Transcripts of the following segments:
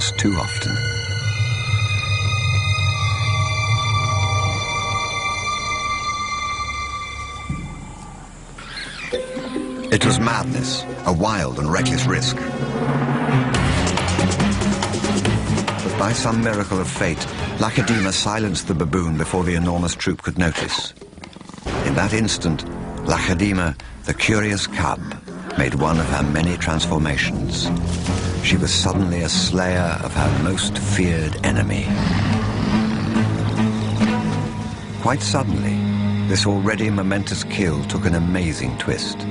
perhaps too often. It was madness, a wild and reckless risk. But by some miracle of fate, Lacedaemon silenced the baboon before the enormous troop could notice. In that instant, Lacedaemon, the curious cub, made one of her many transformations. She was suddenly a slayer of her most feared enemy. Quite suddenly, this already momentous kill took an amazing twist.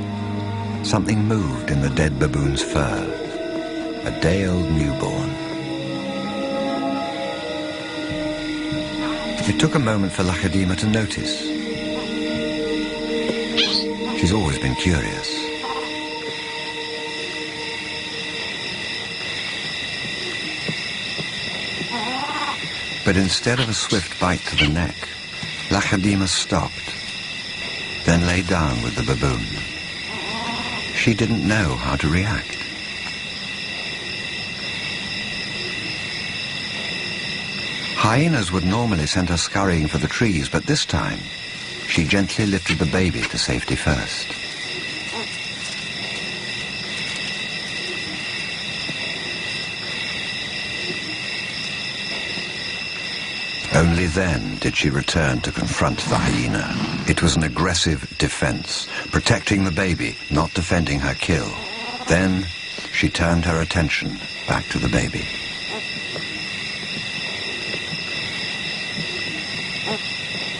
Something moved in the dead baboon's fur. A day-old newborn. It took a moment for Lacedaemon to notice. She's always been curious. But instead of a swift bite to the neck, Lacedaemon stopped, then lay down with the baboon. She didn't know how to react. Hyenas would normally send her scurrying for the trees, but this time, she gently lifted the baby to safety first. Only then did she return to confront the hyena. It was an aggressive defense, protecting the baby, not defending her kill. Then she turned her attention back to the baby.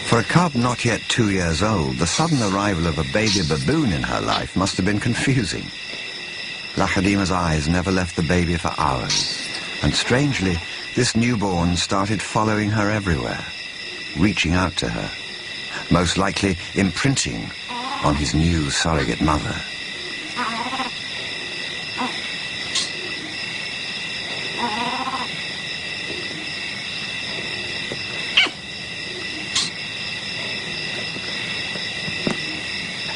For a cub not yet 2 years old, the sudden arrival of a baby baboon in her life must have been confusing. Lacedaemon's eyes never left the baby for hours, and strangely, this newborn started following her everywhere, reaching out to her, most likely imprinting on his new surrogate mother.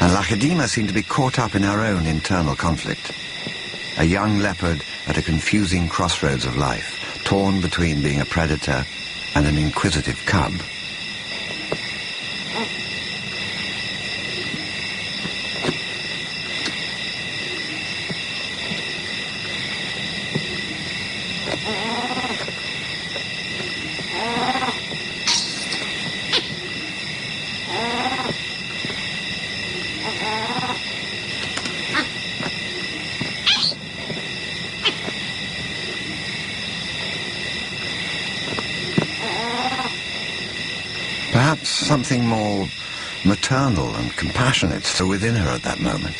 And Lacedaemon seemed to be caught up in her own internal conflict. A young leopard at a confusing crossroads of life, torn between being a predator and an inquisitive cub. Perhaps something more maternal and compassionate still within her at that moment.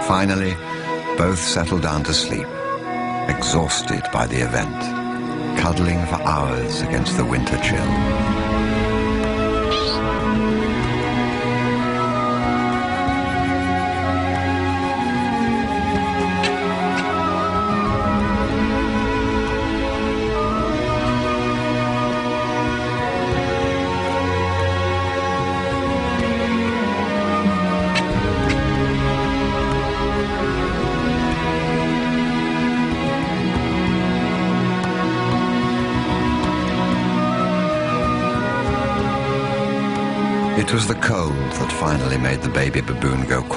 Finally, both settled down to sleep, exhausted by the event, cuddling for hours against the winter chill. It was the cold that finally made the baby baboon go quiet.